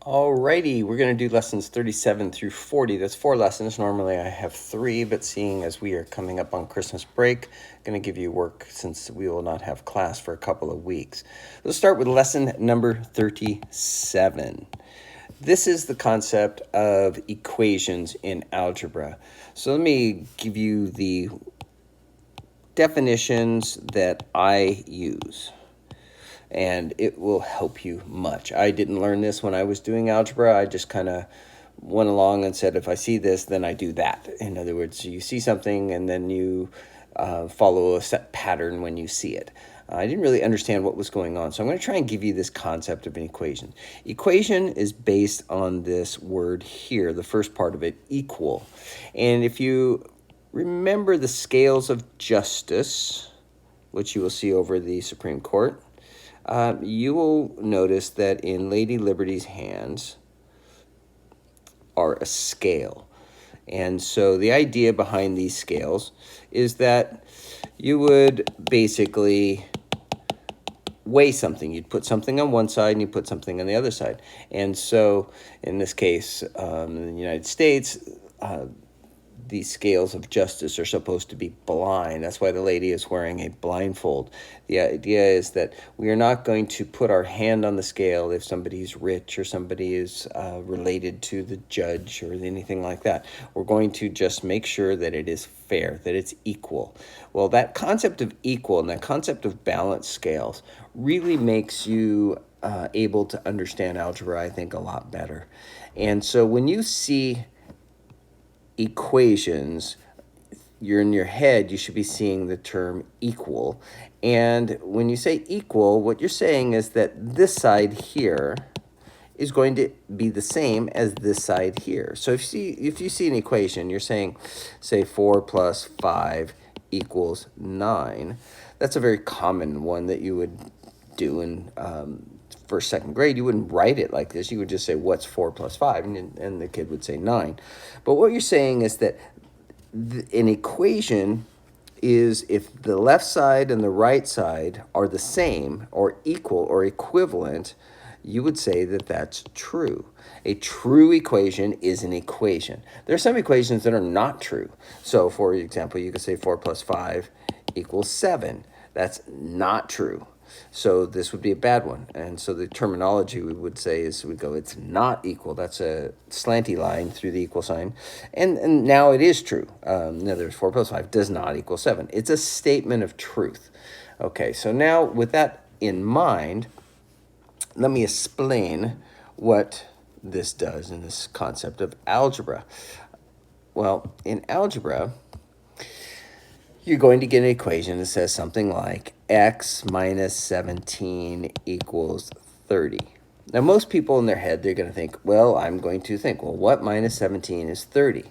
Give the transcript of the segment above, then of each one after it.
Alrighty, we're going to do lessons 37 through 40. That's 4 lessons. Normally I have 3, but seeing as we are coming up on Christmas break, I'm going to give you work since we will not have class for a couple of weeks. Let's start with lesson number 37. This is the concept of equations in algebra. So let me give you the definitions that I use, and it will help you much. I didn't learn this when I was doing algebra. I just kind of went along and said, if I see this, then I do that. In other words, you see something and then you follow a set pattern when you see it. I didn't really understand what was going on, so I'm going to try and give you this concept of an equation. Equation is based on this word here, the first part of it, equal. And if you remember the scales of justice, which you will see over the Supreme Court, you will notice that in Lady Liberty's hands are a scale. And so the idea behind these scales is that you would basically weigh something. You'd put something on one side and you put something on the other side. And so in this case, in the United States, these scales of justice are supposed to be blind. That's why the lady is wearing a blindfold. The idea is that we are not going to put our hand on the scale if somebody's rich or somebody is related to the judge or anything like that. We're going to just make sure that it is fair, that it's equal. Well, that concept of equal and that concept of balanced scales really makes you able to understand algebra, I think, a lot better. And so when you see equations, you're in your head, you should be seeing the term equal. And when you say equal, what you're saying is that this side here is going to be the same as this side here. So if you see an equation, you're saying, say 4 plus 5 equals 9. That's a very common one that you would do in first, second grade. You wouldn't write it like this. You would just say, what's 4 plus 5? And the kid would say 9. But what you're saying is that an equation is if the left side and the right side are the same or equal or equivalent, you would say that that's true. A true equation is an equation. There are some equations that are not true. So, for example, you could say 4 plus 5 equals 7. That's not true. So this would be a bad one. And so the terminology we would say is we go, it's not equal. That's a slanty line through the equal sign. And now it is true. In other words, 4 plus 5 does not equal 7. It's a statement of truth. Okay, so now with that in mind, let me explain what this does in this concept of algebra. Well, in algebra, you're going to get an equation that says something like x minus 17 equals 30. Now, most people in their head, they're going to think, well, what minus 17 is 30?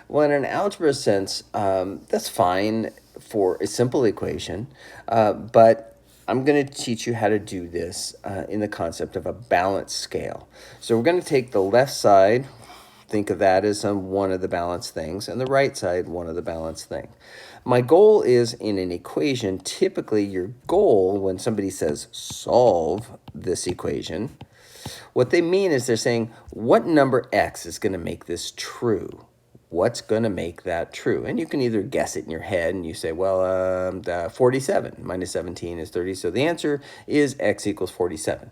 Well, in an algebra sense, that's fine for a simple equation, but I'm going to teach you how to do this in the concept of a balanced scale. So we're going to take the left side, think of that as one of the balanced things, and the right side, one of the balanced things. My goal is in an equation, typically your goal when somebody says solve this equation, what they mean is they're saying what number x is going to make this true? What's going to make that true? And you can either guess it in your head and you say, well, 47 minus 17 is 30. So the answer is x equals 47.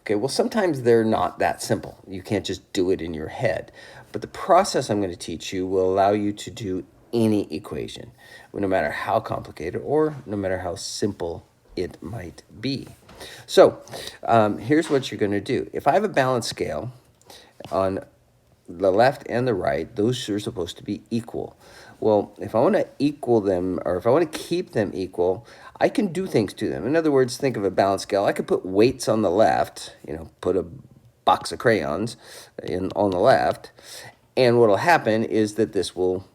Okay, well, sometimes they're not that simple. You can't just do it in your head. But the process I'm going to teach you will allow you to do any equation, no matter how complicated or no matter how simple it might be. So here's what you're going to do. If I have a balanced scale on the left and the right, those are supposed to be equal. Well, if I want to equal them, or if I want to keep them equal, I can do things to them. In other words, think of a balanced scale. I could put weights on the left, put a box of crayons on the left, and what will happen is that this will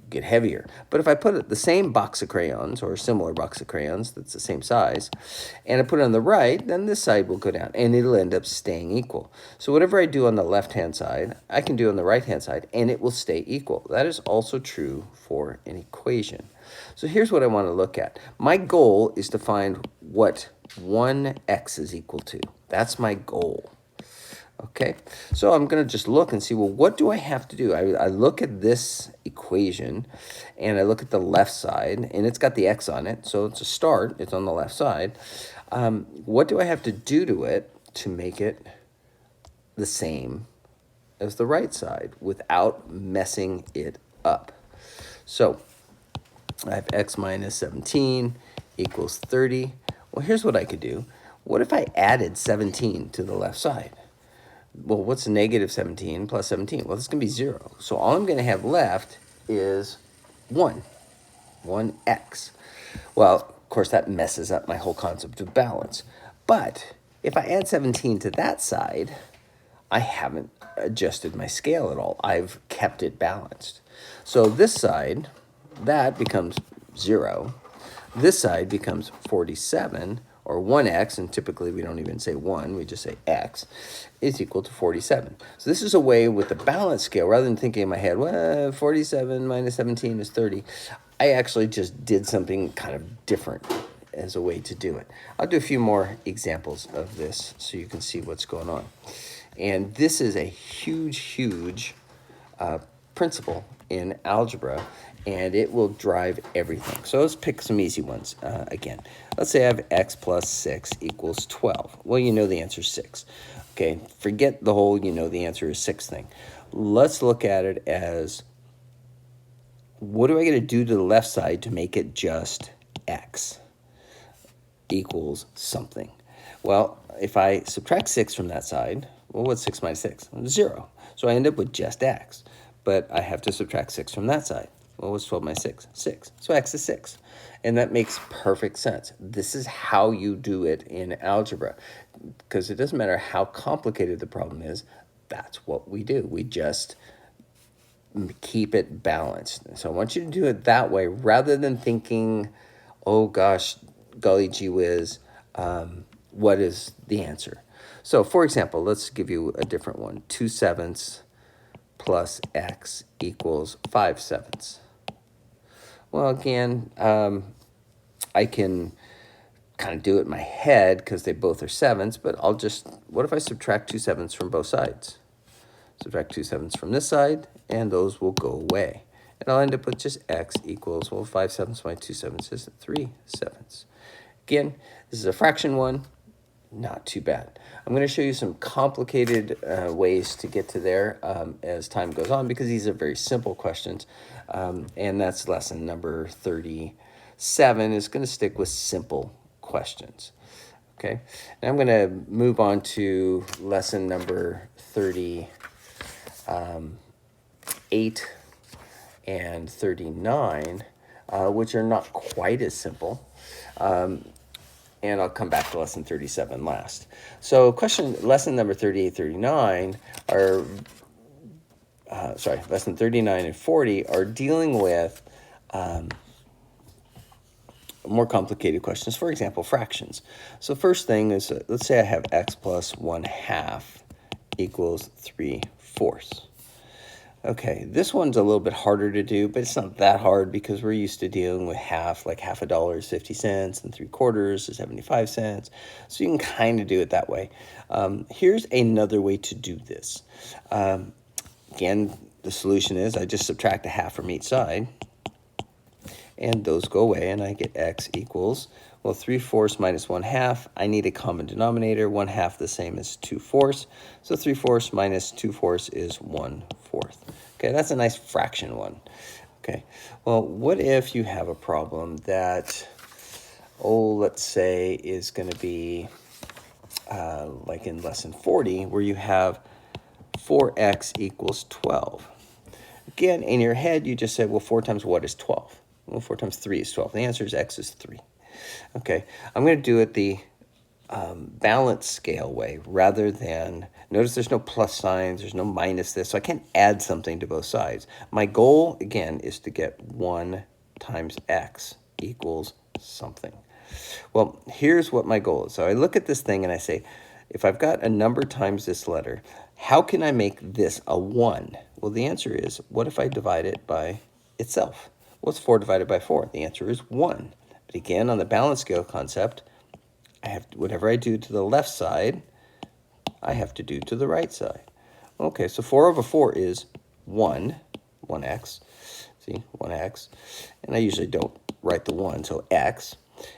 get heavier. But if I put the same box of crayons or a similar box of crayons that's the same size, and I put it on the right, then this side will go down and it'll end up staying equal. So whatever I do on the left-hand side, I can do on the right-hand side and it will stay equal. That is also true for an equation. So here's what I want to look at. My goal is to find what 1x is equal to. That's my goal. Okay, so I'm going to just look and see, well, what do I have to do? I look at this equation, and I look at the left side, and it's got the x on it, so it's a start. It's on the left side. What do I have to do to it to make it the same as the right side without messing it up? So I have x minus 17 equals 30. Well, here's what I could do. What if I added 17 to the left side? Well, what's negative 17 plus 17? Well, it's going to be 0. So all I'm going to have left is 1x. Well, of course, that messes up my whole concept of balance. But if I add 17 to that side, I haven't adjusted my scale at all. I've kept it balanced. So this side, that becomes 0. This side becomes 47, or 1x, and typically we don't even say 1, we just say x, is equal to 47. So this is a way with the balance scale, rather than thinking in my head, well, 47 minus 17 is 30, I actually just did something kind of different as a way to do it. I'll do a few more examples of this so you can see what's going on. And this is a huge principle in algebra, and it will drive everything. So let's pick some easy ones again. Let's say I have x plus 6 equals 12. Well, you know the answer is 6. Okay, forget the whole you know the answer is 6 thing. Let's look at it as, what do I got to do to the left side to make it just x equals something? Well, if I subtract 6 from that side, well, what's 6 minus 6? 0. So I end up with just x. But I have to subtract 6 from that side. Well, what's 12 minus 6? 6. So x is 6. And that makes perfect sense. This is how you do it in algebra. Because it doesn't matter how complicated the problem is, that's what we do. We just keep it balanced. So I want you to do it that way, rather than thinking, oh gosh, golly gee whiz, what is the answer? So for example, let's give you a different one. 2/7 plus x equals 5/7. Well, again, I can kind of do it in my head because they both are sevens, but I'll just, what if I subtract 2/7 from both sides? Subtract 2/7 from this side, and those will go away. And I'll end up with just x equals, well, 5/7 minus 2/7 is 3/7. Again, this is a fraction one. Not too bad. I'm going to show you some complicated ways to get to there as time goes on, because these are very simple questions. And that's lesson number 37 is going to stick with simple questions. Okay. Now I'm going to move on to lesson number 38 and 39, which are not quite as simple. And I'll come back to lesson 37 last. So lesson number 38, 39 are, lesson 39 and 40 are dealing with more complicated questions. For example, fractions. So first thing is, let's say I have x plus 1/2 equals 3/4. Okay, this one's a little bit harder to do, but it's not that hard because we're used to dealing with half, like half a dollar is 50 cents and 3/4 is 75 cents. So you can kind of do it that way. Here's another way to do this. Again, the solution is I just subtract a half from each side, and those go away, and I get x equals, well, 3/4 minus 1/2. I need a common denominator. 1/2 the same as 2/4. So 3/4 minus 2/4 is 1/4. Okay, that's a nice fraction one. Okay, well, what if you have a problem that, let's say is going to be like in lesson 40, where you have 4x equals 12. Again, in your head, you just said, well, 4 times what is 12? Well, 4 times 3 is 12. The answer is x is 3. Okay, I'm going to do it the balance scale way, rather than, notice there's no plus signs, there's no minus this, so I can't add something to both sides. My goal, again, is to get 1 times x equals something. Well, here's what my goal is. So I look at this thing and I say, if I've got a number times this letter, how can I make this a 1? Well, the answer is, what if I divide it by itself? What's 4 divided by 4? The answer is 1. But again, on the balance scale concept, I have whatever I do to the left side I have to do to the right side. Okay, so 4 over 4 is 1x. See, 1x. And I usually don't write the 1, so x.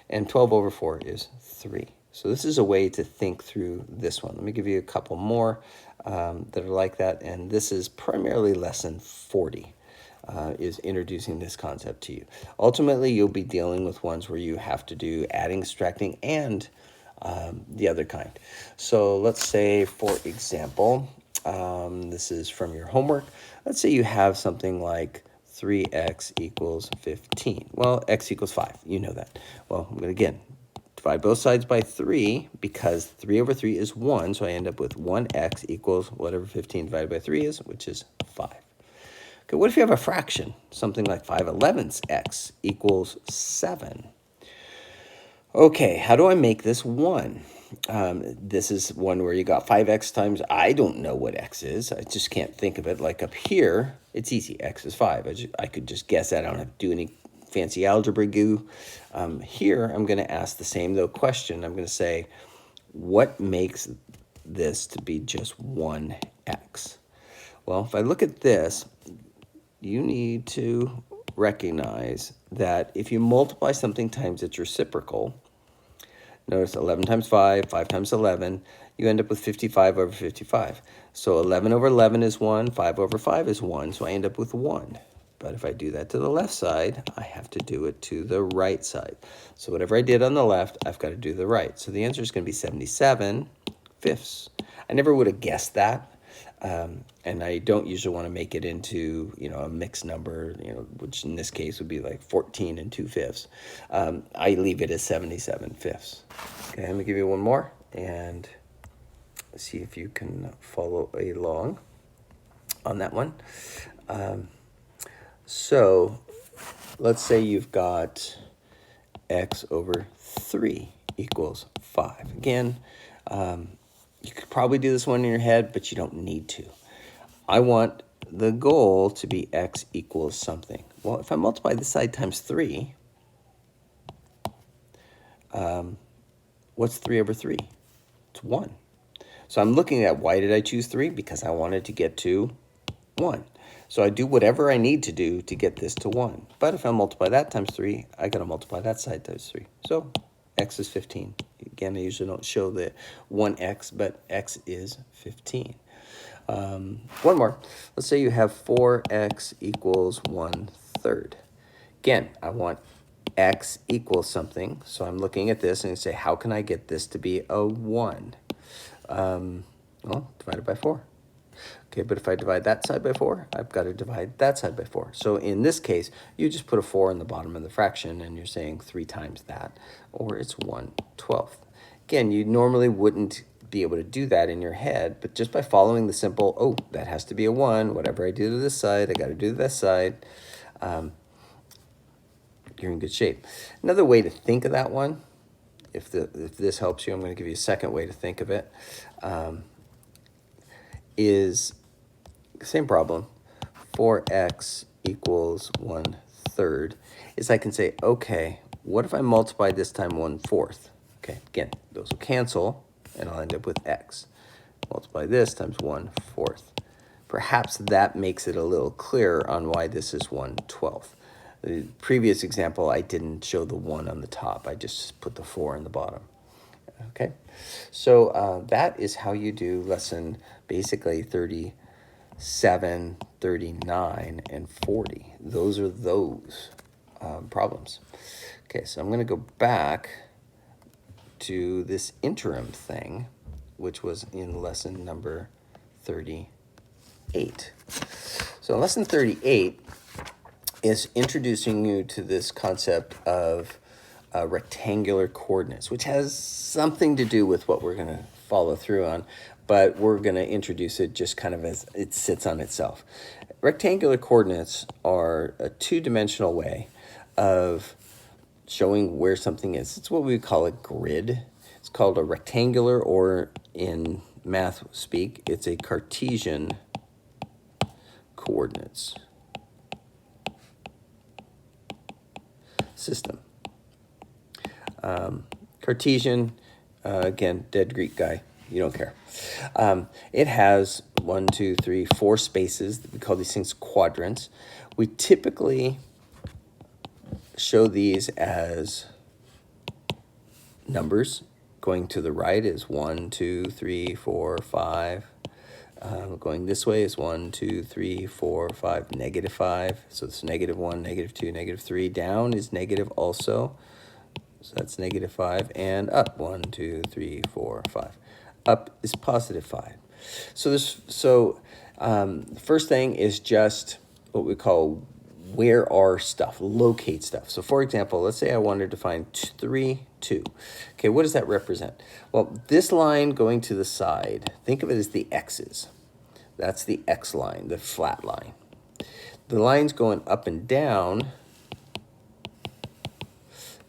And 12 over 4 is 3. So this is a way to think through this one. Let me give you a couple more that are like that. And this is primarily lesson 40. Is introducing this concept to you. Ultimately, you'll be dealing with ones where you have to do adding, subtracting, and the other kind. So let's say, for example, this is from your homework. Let's say you have something like 3x equals 15. Well, x equals 5. You know that. Well, I'm going to, again, divide both sides by 3 because 3 over 3 is 1. So I end up with 1x equals whatever 15 divided by 3 is, which is 5. Okay, what if you have a fraction? Something like 5/11 x equals 7. Okay, how do I make this 1? This is one where you got 5x times, I don't know what x is. I just can't think of it. Like up here, it's easy. X is 5. I could just guess that. I don't have to do any fancy algebra goo. Here, I'm going to ask the same, though, question. I'm going to say, what makes this to be just 1x? Well, if I look at this, you need to recognize that if you multiply something times its reciprocal, notice 11 times 5, 5 times 11, you end up with 55 over 55. So 11 over 11 is 1, 5 over 5 is 1, so I end up with 1. But if I do that to the left side, I have to do it to the right side. So whatever I did on the left, I've got to do the right. So the answer is going to be 77 fifths. I never would have guessed that. And I don't usually want to make it into, a mixed number, which in this case would be like 14 and 2/5. I leave it as 77 fifths. Okay, let me give you one more and see if you can follow along on that one. So let's say you've got x over 3 equals 5. Again, you could probably do this one in your head, but you don't need to. I want the goal to be x equals something. Well, if I multiply this side times 3, what's 3 over 3? It's 1. So I'm looking at, why did I choose 3? Because I wanted to get to 1. So I do whatever I need to do to get this to 1. But if I multiply that times 3, I got to multiply that side times 3. So x is 15. Again, I usually don't show the 1x, but x is 15. One more. Let's say you have 4x equals 1/3. Again, I want x equals something. So I'm looking at this and say, how can I get this to be a 1? Well, divided by 4. Okay, but if I divide that side by 4, I've got to divide that side by 4. So in this case, you just put a 4 in the bottom of the fraction, and you're saying 3 times that, or it's 1/12. Again, you normally wouldn't be able to do that in your head, but just by following the simple, that has to be a 1. Whatever I do to this side, I got to do to this side. You're in good shape. Another way to think of that one, if this helps you, I'm going to give you a second way to think of it. Is same problem, 4x equals 1/3, is I can say, okay, what if I multiply this time 1/4? Okay, again, those will cancel, and I'll end up with x. Multiply this times 1/4. Perhaps that makes it a little clearer on why this is 1/12. The previous example, I didn't show the 1 on the top. I just put the 4 in the bottom. Okay, so that is how you do lesson basically 37, 39, and 40. Those are those problems. Okay, so I'm going to go back to this interim thing, which was in lesson number 38. So lesson 38 is introducing you to this concept of rectangular coordinates, which has something to do with what we're going to follow through on, but we're going to introduce it just kind of as it sits on itself. Rectangular coordinates are a two-dimensional way of showing where something is. It's what we call a grid. It's called a rectangular, or in math speak, it's a Cartesian coordinates system. Cartesian, again, dead Greek guy. You don't care. It has 1, 2, 3, 4 spaces. We call these things quadrants. We typically show these as numbers. Going to the right is 1, 2, 3, 4, 5. Going this way is 1, 2, 3, 4, 5, -5. So it's -1, -2, -3. Down is negative also. So that's -5. And up, 1, 2, 3, 4, 5. Up is +5. So the first thing is just what we call where are stuff, locate stuff. So for example, let's say I wanted to find 3, 2. Okay, what does that represent? Well, this line going to the side, think of it as the x's. That's the x line, the flat line. The lines going up and down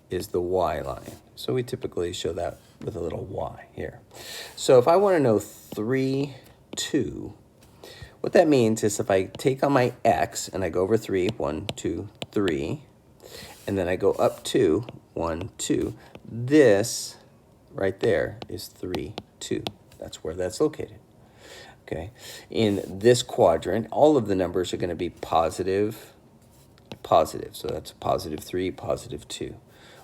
is the y line. So we typically show that with a little y here. So if I want to know 3, 2, what that means is if I take on my x and I go over 3, 1, 2, 3, and then I go up 2, 1, 2, this right there is 3, 2. That's where that's located. Okay. In this quadrant, all of the numbers are going to be positive, positive. So that's +3, +2.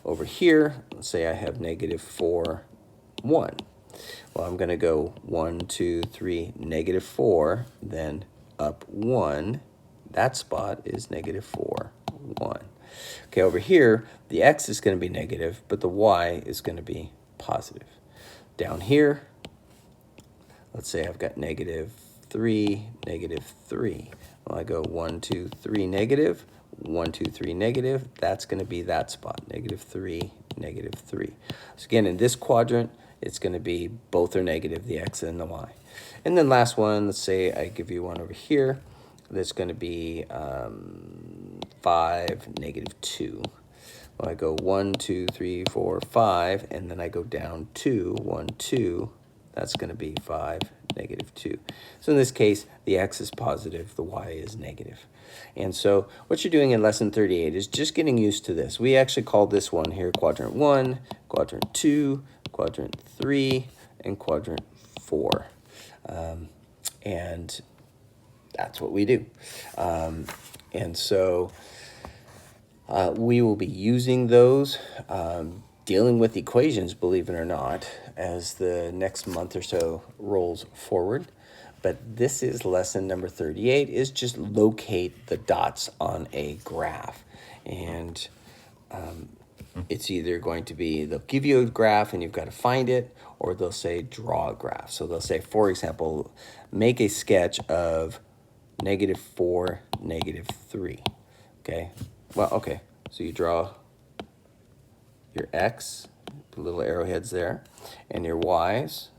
Over here, let's say I have -4, 1. Well, I'm going to go 1, 2, 3, -4, then up 1. That spot is -4, 1. Okay, over here, the x is going to be negative, but the y is going to be positive. Down here, let's say I've got -3, -3. Well, I go 1, 2, 3, negative, 1, 2, 3, negative. That's going to be that spot, -3, -3. So again, in this quadrant, it's going to be both are negative, the x and the y. And then last one, let's say I give you one over here. That's going to be 5, -2. Well, I go 1, 2, 3, 4, 5, and then I go down 2, 1, 2. That's going to be 5, -2. So in this case, the x is positive, the y is negative. And so what you're doing in lesson 38 is just getting used to this. We actually call this one here quadrant 1, quadrant 2, quadrant 3, and quadrant 4. And that's what we do. And so we will be using those, dealing with equations, believe it or not, as the next month or so rolls forward. But this is lesson number 38, is just locate the dots on a graph. And it's either going to be, they'll give you a graph and you've got to find it, or they'll say draw a graph. So they'll say, for example, make a sketch of -4, -3. Okay, well, okay, so you draw your x, the little arrowheads there, and your y's.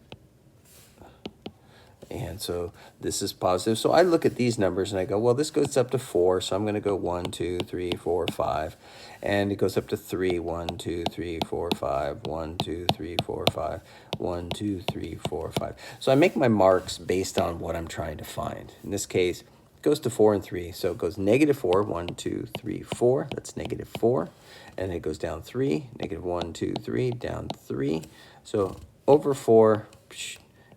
And so this is positive. So I look at these numbers and I go, well, this goes up to 4. So I'm going to go 1, 2, 3, 4, 5. And it goes up to 3. 1, 2, 3, 4, 5. 1, 2, 3, 4, 5. 1, 2, 3, 4, 5. So I make my marks based on what I'm trying to find. In this case, it goes to 4 and 3. So it goes -4, 1, 2, 3, 4. That's -4. And it goes down 3, -1, 2, 3, down 3. So over 4,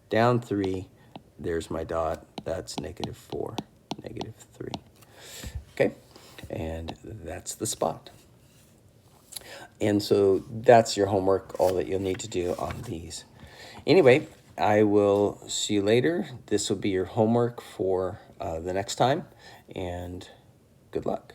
down 3. There's my dot. That's -4, -3. Okay, and that's the spot. And so that's your homework, all that you'll need to do on these. Anyway, I will see you later. This will be your homework for the next time, and good luck.